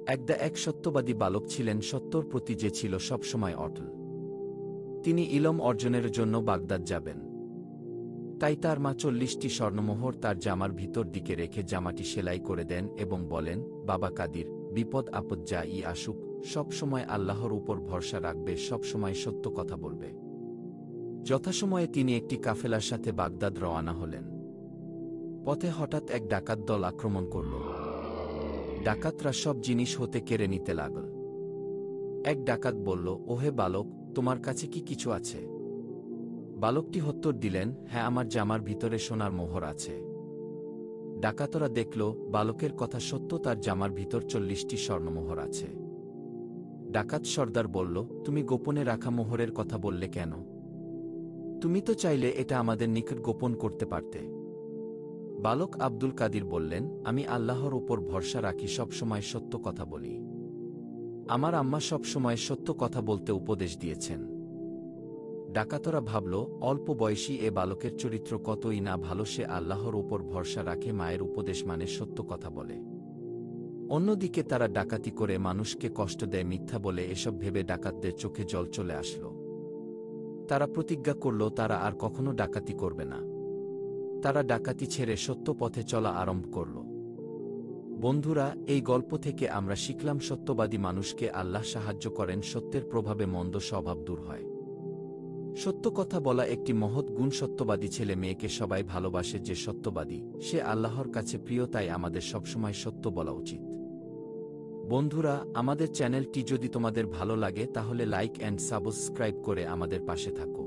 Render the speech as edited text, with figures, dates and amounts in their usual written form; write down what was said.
এক সত্যবাদী বালক ছিলেন, সত্যর প্রতি যে ছিল সবসময় অটল। তিনি ইলম অর্জনের জন্য বাগদাদ যাবেন। তাই তার মা 40টি স্বর্ণমোহর তার জামার ভিতর দিকে রেখে জামাটি সেলাই করে দেন এবং বলেন, বাবা কাদির, বিপদ আপদ যা-ই আসুক, সবসময় আল্লাহর উপর ভরসা রাখবে, সবসময় সত্য কথা বলবে। যথাসময়ে তিনি একটি কাফেলার সাথে বাগদাদ রওয়ানা হলেন। পথে হঠাৎ এক ডাকাত দল আক্রমণ করল। ডাকাতরা সব জিনিস হতে কেড়ে নিতে লাগল। এক ডাকাত বলল, ওহে বালক, তোমার কাছে কি কিছু আছে? বালকটি উত্তর দিলেন, হ্যাঁ, আমার জামার ভিতরে সোনার মোহর আছে। ডাকাতরা দেখল বালকের কথা সত্য, তার জামার ভিতর 40টি স্বর্ণমোহর আছে। ডাকাত সর্দার বলল, তুমি গোপনে রাখা মোহরের কথা বললে কেন? তুমি তো চাইলে এটা আমাদের নিকট গোপন করতে পারতে। বালক আব্দুল কাদির বললেন, আমি আল্লাহর উপর ভরসা রাখি, সবসময় সত্য কথা বলি। আমার আম্মা সবসময় সত্য কথা বলতে উপদেশ দিয়েছেন। ডাকাতরা ভাবল, অল্প বয়সী এ বালকের চরিত্র কতই না ভালো, সে আল্লাহর উপর ভরসা রাখে, মায়ের উপদেশ মানে, সত্য কথা বলে। অন্যদিকে তারা ডাকাতি করে মানুষকে কষ্ট দেয়, মিথ্যা বলে। এসব ভেবে ডাকাতদের চোখে জল চলে আসল। তারা প্রতিজ্ঞা করল তারা আর কখনো ডাকাতি করবে না। তারা ডাকাতি ছেড়ে সত্য পথে চলা আরম্ভ করল। বন্ধুরা, এই গল্প থেকে আমরা শিখলাম, সত্যবাদী মানুষকে আল্লাহ সাহায্য করেন, সত্যের প্রভাবে মন্দ স্বভাব দূর হয়। সত্য কথা বলা একটি মহৎ গুণ। সত্যবাদী ছেলে মেয়েকে সবাই ভালোবাসে। যে সত্যবাদী, সে আল্লাহর কাছে প্রিয়। তাই আমাদের সবসময় সত্য বলা উচিত। বন্ধুরা, আমাদের চ্যানেলটি যদি তোমাদের ভালো লাগে তাহলে লাইক অ্যান্ড সাবস্ক্রাইব করে আমাদের পাশে থাকো।